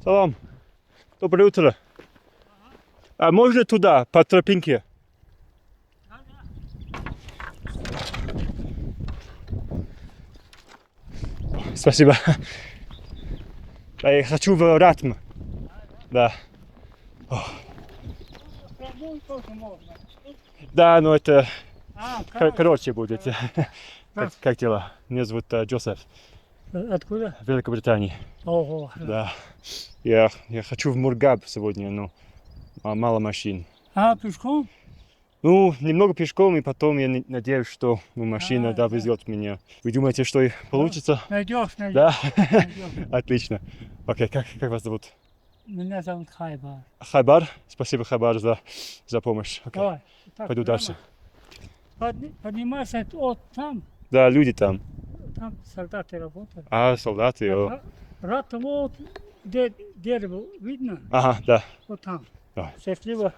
Салам. Доброе утро. А можно туда, по тропинке? Спасибо. Да, я хочу в Ратм. Да. Да, но это короче будет. Как дела? Меня зовут Джозеф. Откуда? Великобритании. Ого. Да. Я хочу в Мургаб сегодня, но мало машин. А, пешком? Ну, немного пешком, и потом я надеюсь, что машина довезет меня. Вы думаете, что получится? Найдешь. Да? Отлично. Окей, как вас зовут? Меня зовут Хайбар. Хайбар? Спасибо, Хайбар, за помощь. Окей. Давай. Так, Пойду дальше. Поднимайся от там. Да, люди там. Там солдаты работают. А, солдаты. Рад вот, где дерево видно? Ага, да. Вот там. Давай. Счастливо.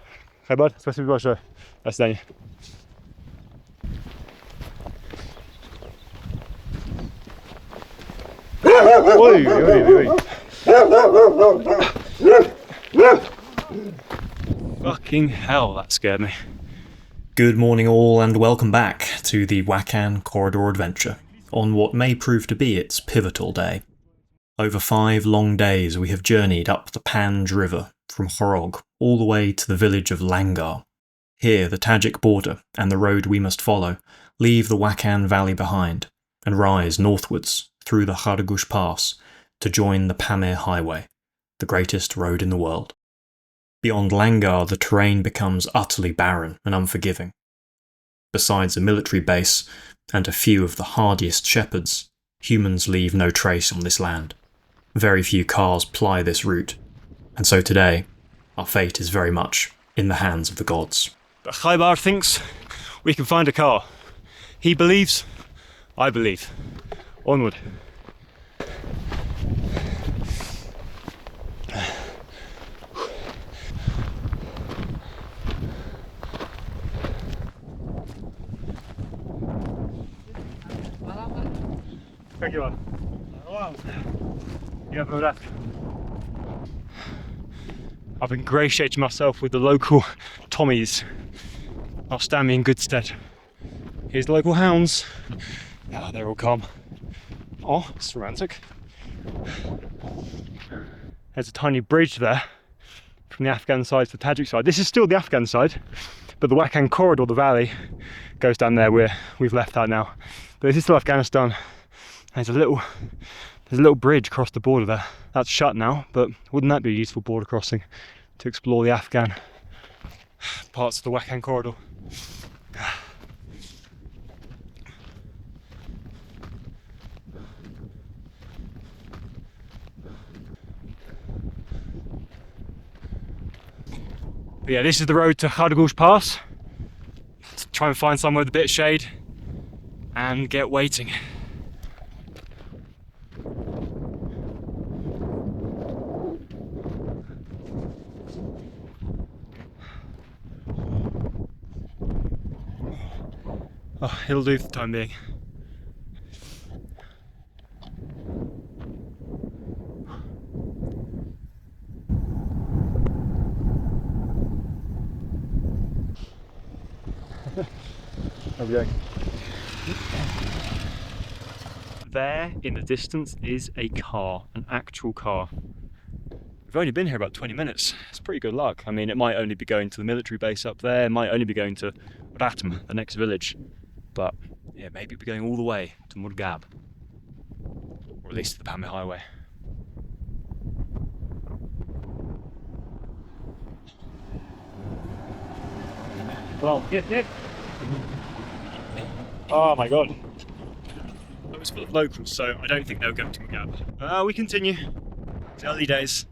Хайбар, спасибо большое. До свидания. Ой. Fucking hell, that scared me. Good morning all and welcome back to the Wakhan corridor adventure on what may prove to be its pivotal day. Over 5 long days we have journeyed up the Panj River from Horog all the way to the village of Langar. Here the Tajik border and the road we must follow leave the Wakhan valley behind and rise northwards through the Khardagush Pass to join the Pamir Highway, the greatest road in the world. Beyond Langar, the terrain becomes utterly barren and unforgiving. Besides a military base and a few of the hardiest shepherds, humans leave no trace on this land. Very few cars ply this route, and so today, our fate is very much in the hands of the gods. But Khaybar thinks we can find a car. He believes, I believe. Onward. Как дела? Я брат. I've ingratiated myself with the local Tommies. I'll stand me in good stead. Here's the local hounds. Ah, they're all calm. Oh, it's romantic. There's a tiny bridge there from the Afghan side to the Tajik side. This is still the Afghan side, but the Wakhan corridor, the valley, goes down there where we've left that now. But this is still Afghanistan. There's a little bridge across the border there. That's shut now, but wouldn't that be a useful border crossing to explore the Afghan parts of the Wakhan corridor? But yeah, this is the road to Khardagush Pass. Let's try and find somewhere with a bit of shade and get waiting. Oh, it'll do for the time being. Okay. There in the distance is a car, an actual car. We've only been here about 20 minutes. It's pretty good luck. I mean, it might only be going to the military base up there, it might only be going to Ratm, the next village. But yeah, maybe we're going all the way to Murgab, or at least to the Pamir Highway. Well, yes. Oh my god. It was full of locals, so I don't think they'll go to Murgab. We continue. It's early days.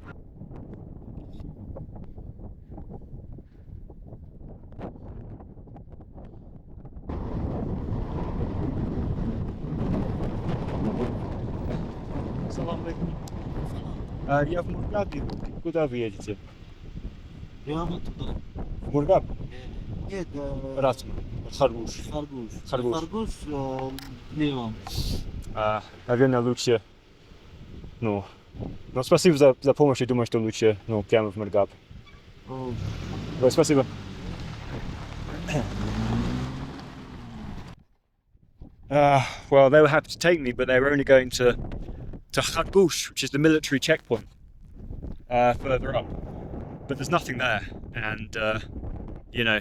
Я в Мургабе. Куда вы едете? Я вот туда. В Мургаб? Нет, Ратм. Харгуш. Харгуш. Левом. Наверное, лучше No. No, спасибо за помощь, и думаю, что лучше, ну, прямо в Мургаб. Oh, Ой, спасибо. Well, they were happy to take me, but they were only going to Khargoush, which is the military checkpoint further up. But there's nothing there, and you know,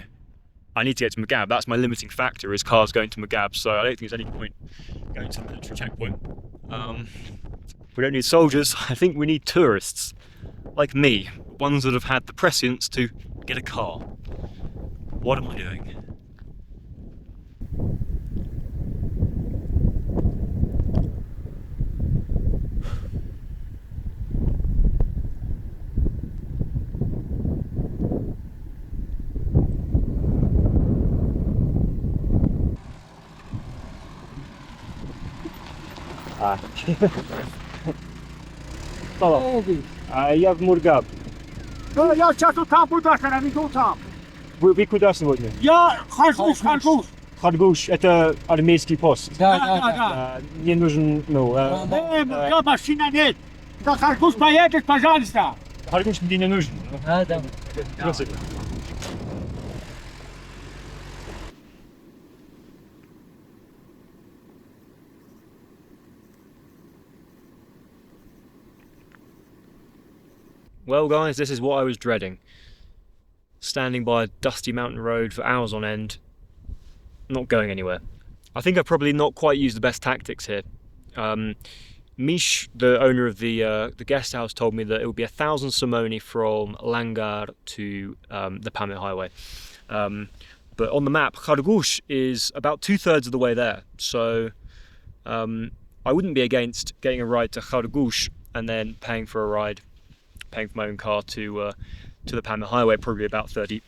I need to get to Magab. That's my limiting factor, is cars going to Magab. So I don't think there's any point going to the military checkpoint. We don't need soldiers. I think we need tourists, like me, ones that have had the prescience to get a car. What am I doing? Tamam. Я в Мургаб. Я сейчас тут там буду, я иду там. Вы куда сегодня? Я Харгуш. Харгуш, это армейский пост. Да. Мне нужен, ну... Я машина нет. Да Харгуш поедешь, пожалуйста. Харгуш мне не нужен. Да. Спасибо. Well guys, this is what I was dreading. Standing by a dusty mountain road for hours on end, not going anywhere. I think I've probably not quite used the best tactics here. Mish, the owner of the guest house, told me that it would be 1,000 simoni from Langar to the Pamir Highway. But on the map, Khargoush is about 2/3 of the way there. So I wouldn't be against getting a ride to Khargoush and then paying for my own car to the Pamir Highway, probably about $30.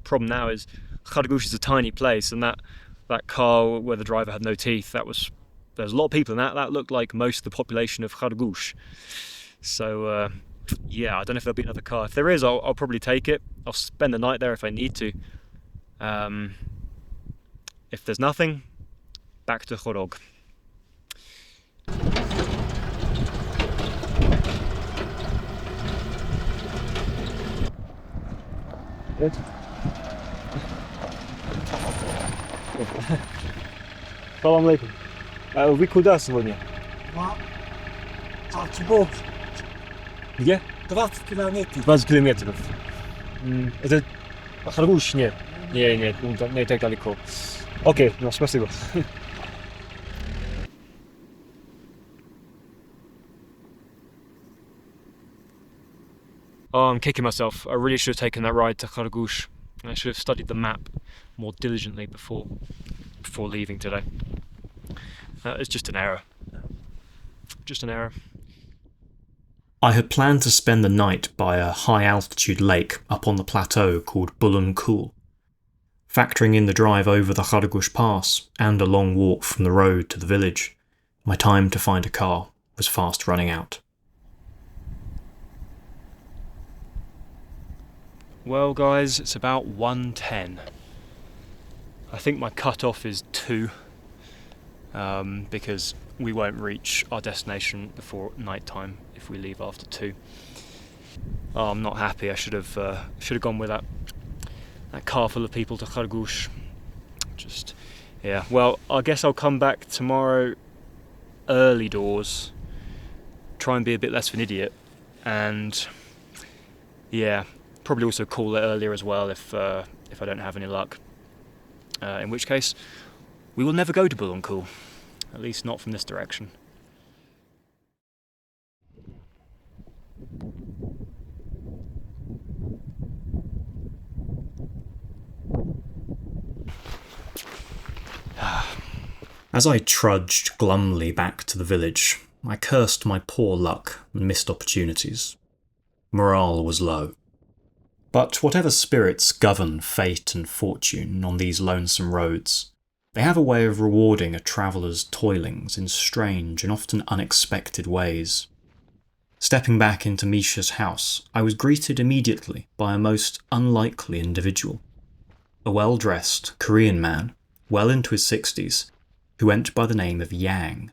Problem now is Khargoush is a tiny place, and that car where the driver had no teeth, there's a lot of people in that. That looked like most of the population of Khargoush. So yeah, I don't know if there'll be another car. If there is, I'll probably take it. I'll spend the night there if I need to. If there's nothing, back to Khorog. Салам алейкум. Вы куда сегодня? Где? 20 километров. 20 километров. Это Харгуш? Нет. Нет, не так далеко. Окей, ну спасибо. Oh, I'm kicking myself. I really should have taken that ride to Khargoush. I should have studied the map more diligently before leaving today. It's just an error. Just an error. I had planned to spend the night by a high-altitude lake up on the plateau called Bulun Kul. Factoring in the drive over the Khargoush Pass and a long walk from the road to the village, my time to find a car was fast running out. Well guys, it's about 1:10. I think my cut-off is 2, because we won't reach our destination before night time if we leave after 2. Oh, I'm not happy. I should have gone with that car full of people to Khargoush. Just, yeah. Well, I guess I'll come back tomorrow early doors, try and be a bit less of an idiot, and yeah, probably also call it earlier as well if I don't have any luck. In which case, we will never go to Bulun, at least not from this direction. As I trudged glumly back to the village, I cursed my poor luck and missed opportunities. Morale was low. But whatever spirits govern fate and fortune on these lonesome roads, they have a way of rewarding a traveller's toilings in strange and often unexpected ways. Stepping back into Misha's house, I was greeted immediately by a most unlikely individual. A well-dressed Korean man, well into his 60s, who went by the name of Yang.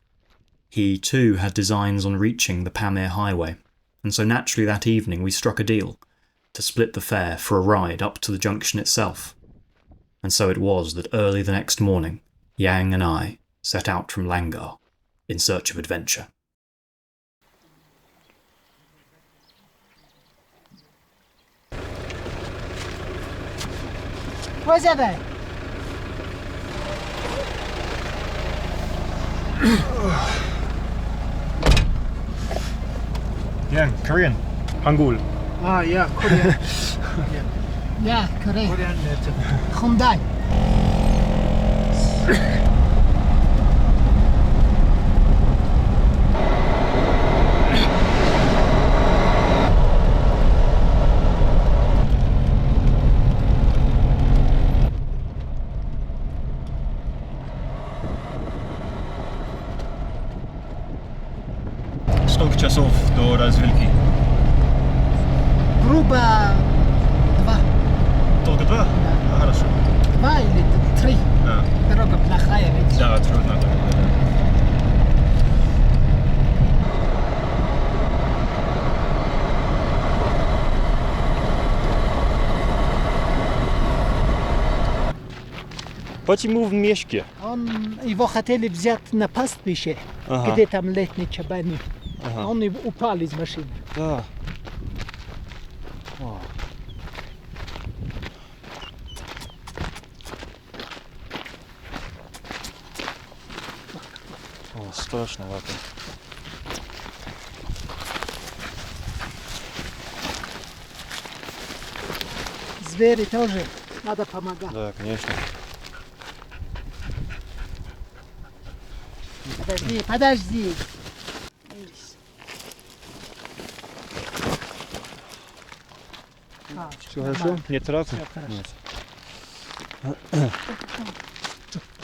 He too had designs on reaching the Pamir Highway, and so naturally that evening we struck a deal to split the fare for a ride up to the junction itself. And so it was that early the next morning, Yang and I set out from Langar in search of adventure. Where's that? Yeah, Korean. Hangul. Ah, yeah, Korean. Yeah, Korean. Hyundai. Сколько часов до развилки? Грубо 2. Только 2? Да. Хорошо. 2 или 3. А, Дорога плохая, ведь. да, трудно. Почему в мешке? Его хотели взять на пастбище, Ага. где там летние чабаны. Ага. Он упал из машины. Да. О, страшновато. Звери тоже надо помогать. Да, конечно. Подожди. Все хорошо? Нет травм? Всё хорошо.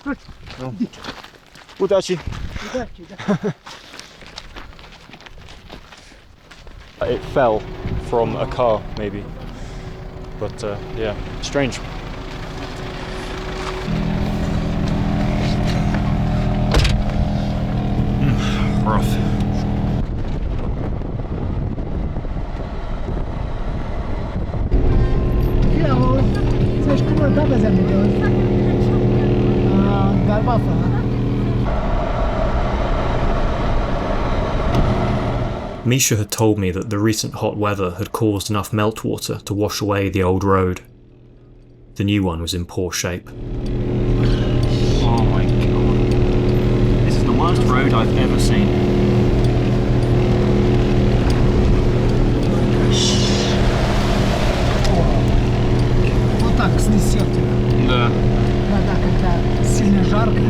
Нет. Ну. Удачи. Удачи, да. It fell from a car, maybe. But yeah, strange. Rough. Ya o, coś kurwa baba zamówiła. Garbafa. Misha had told me that the recent hot weather had caused enough meltwater to wash away the old road. The new one was in poor shape. Oh my god. This is the worst road I've ever seen. Вот так снесет. Да. Вода, когда сильно жарко.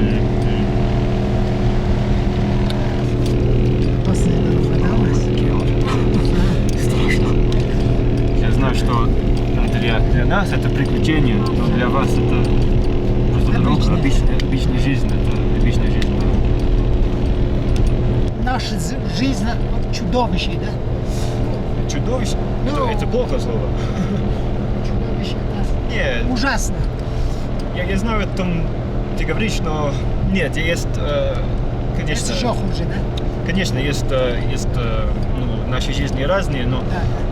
После этого вода. Страшно. Я знаю, что для нас это приключение, но для вас это просто дорога, обычная жизнь. Это обычная жизнь. Наша жизнь чудовище, да? Чудовище? Ну. Это плохо слово. Чудовище, да. Нет, Ужасно. я знаю, о том ты говоришь, но нет, есть, конечно, Это еще хуже, да? конечно, есть ну, наши жизни разные, но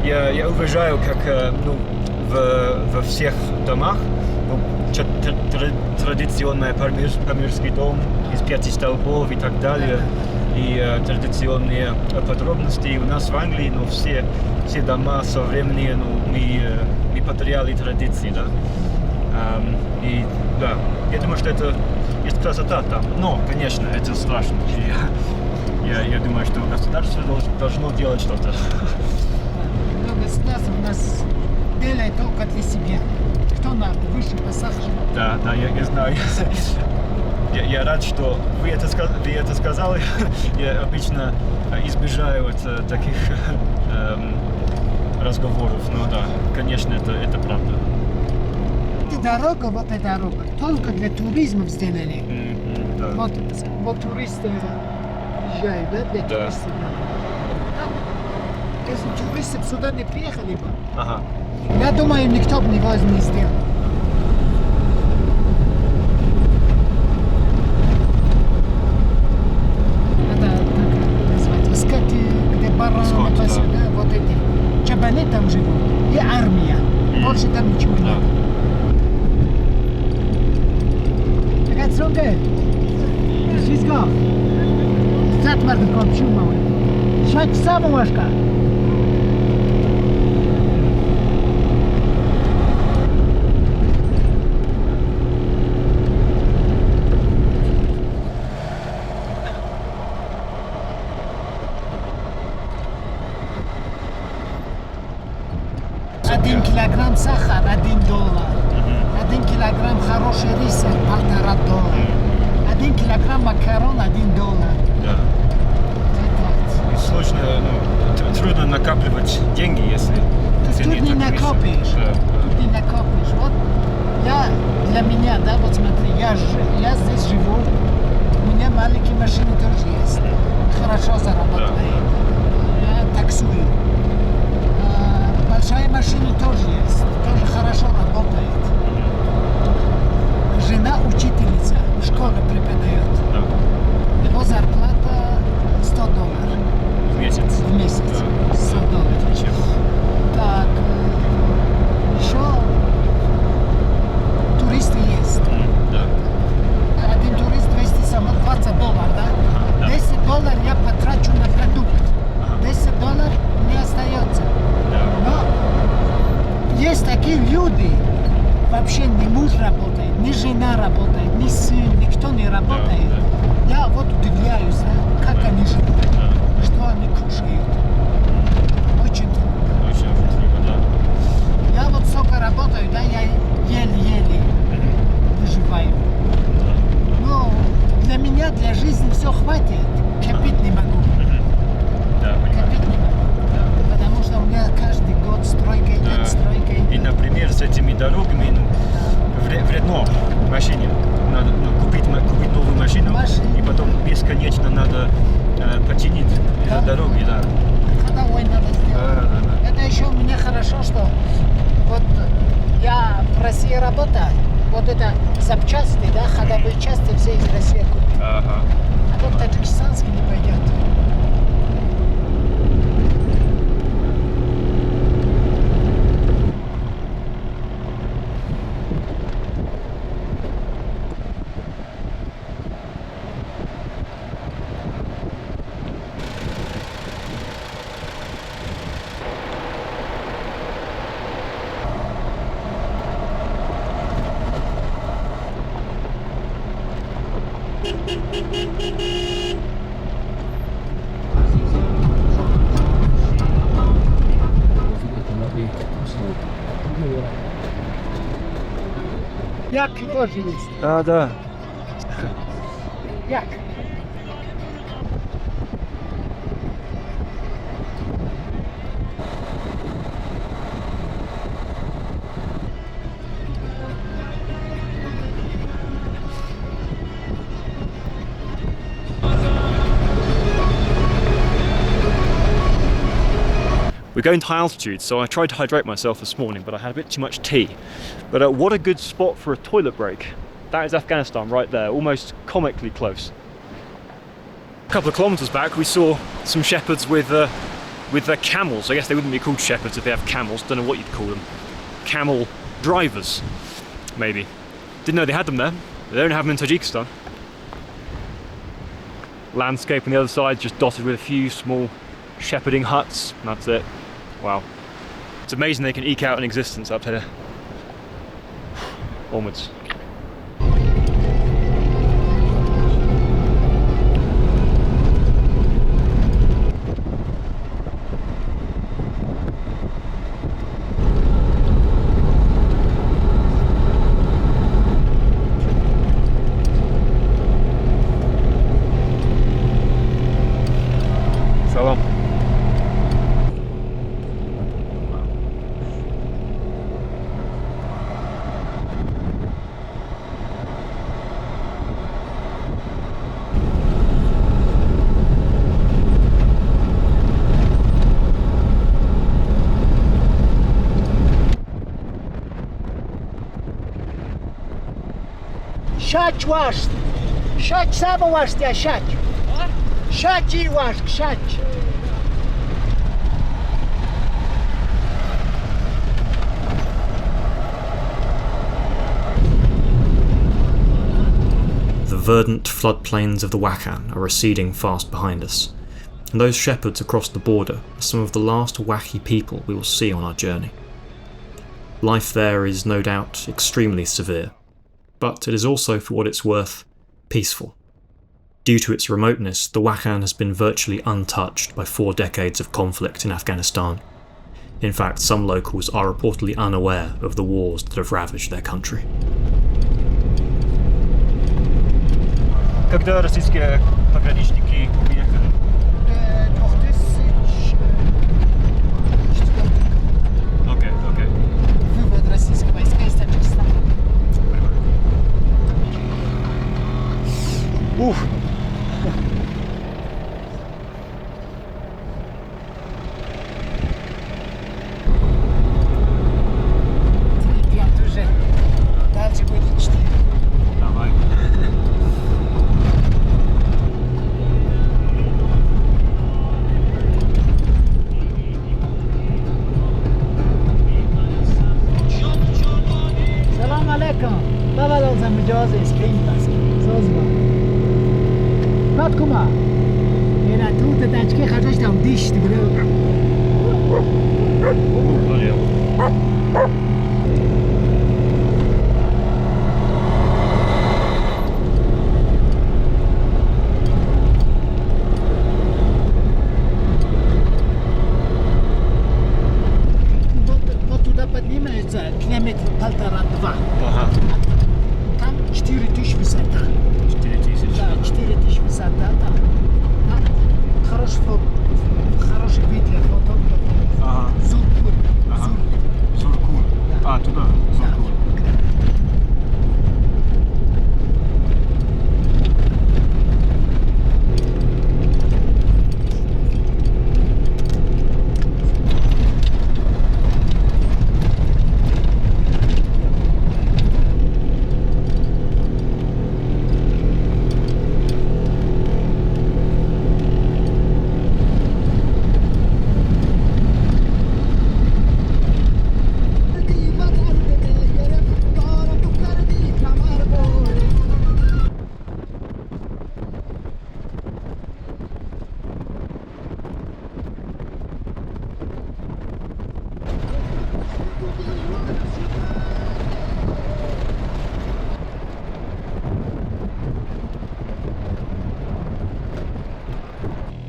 Да. я уважаю, как ну, во всех домах ну, традиционный памирский дом из 5 столбов и так далее. И традиционные подробности у нас в Англии, но все дома современные, ну, мы потеряли традиции, да. И да, я думаю, что это есть красота там, но, конечно, это страшно. Я думаю, что государство должно делать что-то. Но государство у нас делает только для себя. Кто надо, выше посадки. Да, я знаю. Я рад, что вы это сказали. Я обычно избегаю от таких разговоров, но да, конечно, это правда. Эта дорога, вот эта дорога, только для туризма сделали. Да. Вот туристы приезжают, да, для Да. туристов. Если туристы сюда не приехали бы, Ага. я думаю, никто бы его не сделал. Это бараны Скот, пасут, да. да, вот эти. Чабаны там живут. И армия. Больше там ничего Да. нет. Как сумка? Wszystko. Zatwar tylko przyjmowy. Siać samo łaszka. $1 килограмм сахар, $1. $1 килограмм хороший рис, $1,5. $1 килограмм макарон, $1. Да. И сложно, ну, трудно накапливать деньги, если Тут цены не так накопишь. высокие. Да. Тут не накопишь. Вот для меня, да, вот смотри, я здесь живу, у меня маленькие машины тоже есть. Хорошо заработает. Я таксую. Большая машина тоже есть, тоже хорошо работает. Жена учительница, в школе преподает. Да. Его зарплата $100 В месяц. в месяц. Да. $100. Чем? Так, еще туристы есть. Да. Один турист 200 самых $20, да? Да. $10 я потрачу на продукт. Ага. $10 не остается. Да. Но есть такие люди, вообще ни муж работает, ни жена работает, ни сын, никто не работает. Я вот удивляюсь, да, как они живут, что они кушают. Очень трудно. Очень трудно, да. Я вот столько работаю, да, я еле-еле выживаю. Но для меня, для жизни все хватит. Копить не могу. Да, понимаю. Копить не могу. Потому что у меня каждый год стройка идет, стройка идет. И, например, с этими дорогами, ну, вредно машине. Надо купить новую машину, и потом бесконечно надо починить Да. дороги, да. Ходовой надо сделать. Да. Это еще у меня хорошо, что вот я в России работаю, вот это запчасти, да, ходовые части все из России купил. Ага. А вот таджикистанский не пойдет. Як тоже есть. А, да. Як? We're going to high altitude, so I tried to hydrate myself this morning, but I had a bit too much tea. But what a good spot for a toilet break. That is Afghanistan right there, almost comically close. A couple of kilometers back, we saw some shepherds with their camels. I guess they wouldn't be called shepherds if they have camels. Don't know what you'd call them. Camel drivers, maybe. Didn't know they had them there. They don't have them in Tajikistan. Landscape on the other side, just dotted with a few small shepherding huts. And that's it. Wow. It's amazing they can eke out an existence up here. Onwards. Salam. Şaç var. Şaç sabah var ya şaç. Şaç iyi var şaç. verdant floodplains of the Wakhan are receding fast behind us, and those shepherds across the border are some of the last wacky people we will see on our journey. Life there is no doubt extremely severe, but it is also, for what it's worth, peaceful. Due to its remoteness, the Wakhan has been virtually untouched by 4 decades of conflict in Afghanistan. In fact, some locals are reportedly unaware of the wars that have ravaged their country. Когда российские пограничники уехали? 2004. Окей. Вывод российских войск из Таджикистана. Уф. Ребят, уже. Дальше будет 4. Давай. Salam alaikum. Baba lazım mücazı ispin bas. Sözba. Not kuma. Era tu da taçki xaraj tam diş dibre. Вот туда поднимается километр 1,5-2. Ага. Там 4000 высота. 4000. Да, 4000 высота, да. Там хороший вид для фотографа. Ага. Зуркур. Ага. Зуркур. А, туда. Зуркур.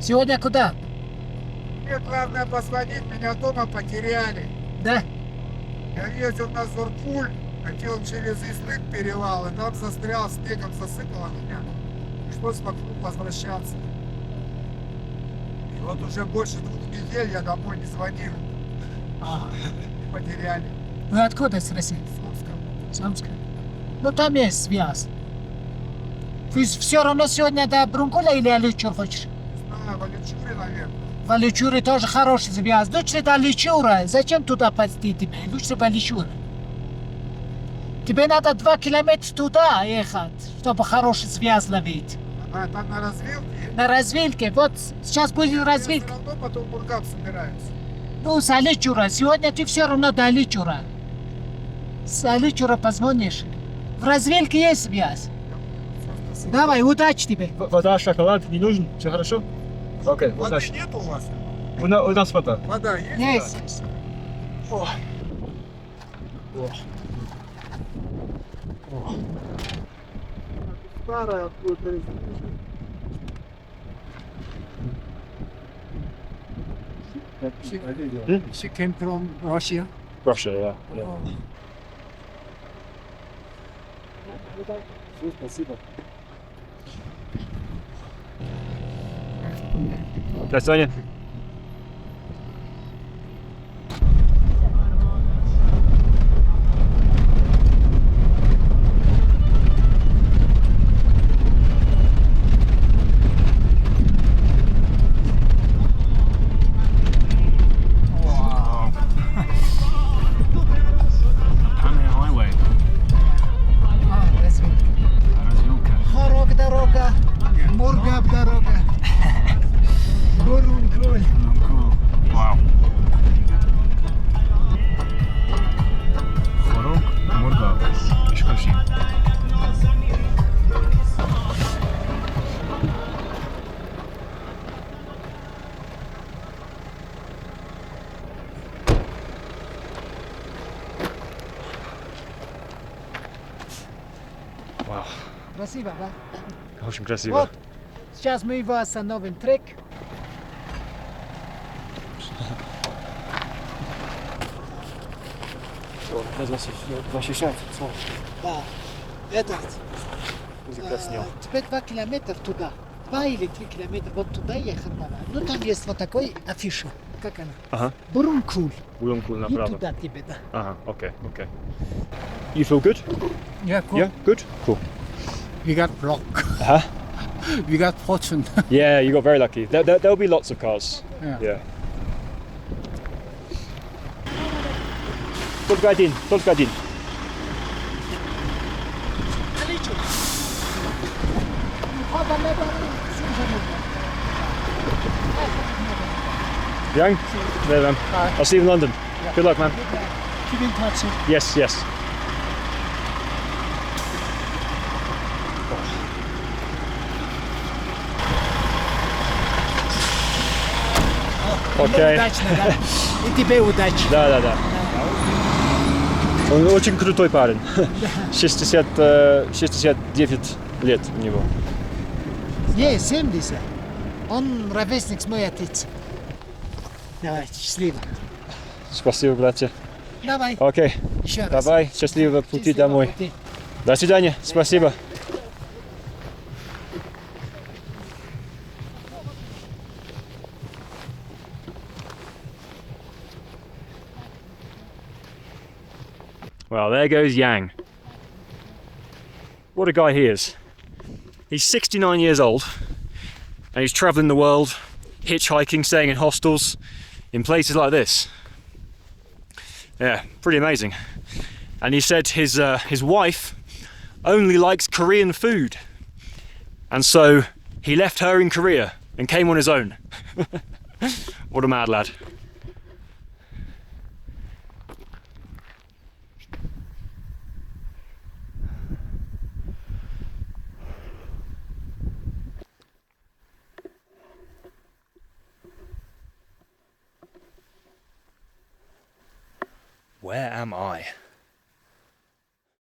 Сегодня куда? Мне главное позвонить, меня дома потеряли. Да? Я ездил на Зурпуль, хотел через Истык перевал, и там застрял, снегом засыпало меня. Пришлось вокруг возвращаться. И вот уже больше 2 недель я домой не звонил. Потеряли. Вы откуда с России? Самска. Ну там есть связь. Вы все равно сегодня до Брункуля или Аличур хочешь? Не знаю, в Аличуре, наверное. В Аличуре тоже хороший связь. Лучше до Аличура. Зачем туда пойти тебе? Лучше в Аличур. Тебе надо 2 километра туда ехать, чтобы хороший связь ловить. А там на развилке? На развилке. Вот сейчас будет Я развилка. все равно потом в Бургак собираюсь. Ну, с Аличура. Сегодня ты все равно до Аличура. С Аличура позвонишь. В развилке есть связь. Давай, удачи тебе. Вода, шоколад не нужен? Все хорошо? Окей, Воды удачи. нет у вас? У нас вода. Вода есть? Есть. О. Старая откуда-то. She came from Russia. Russia, yeah. Спасибо. До свидания. Pamir Highway. Развилка. Развилка. Хорок дорога. Мургаб дорога. Бурункуль. Спасибо, да? Очень красиво. Вот, сейчас мы его остановим. Трек. Да, этот. Теперь 2 километра туда. 2 или 3 километра вот туда ехать надо. Ну там есть вот такой афиша. Как она? Ага. Бурункул. Улункул И направо. туда тебе, да. Ага, okay, okay. You feel good? Yeah, cool. Yeah, good? Cool. We got block. Huh? We got fortune. Yeah, you got very lucky. There'll be lots of cars. Yeah. Только один, только один. Young? There, man. I'll see you in London. Good luck, man. Keep in touch. Yes, yes. Окей. Удачно, да? И тебе удачи. Да. Он очень крутой парень. 69 лет у него. Не, 70. Он ровесник с моей отец. Давай, счастливо. Спасибо, братья. Давай, Окей, еще раз. давай, счастливого пути Счастливого домой. пути. До свидания, спасибо. Well, there goes Yang. What a guy he is. He's 69 years old and he's travelling the world, hitchhiking, staying in hostels, in places like this. Yeah, pretty amazing. And he said his wife only likes Korean food. And so he left her in Korea and came on his own. What a mad lad. Where am I?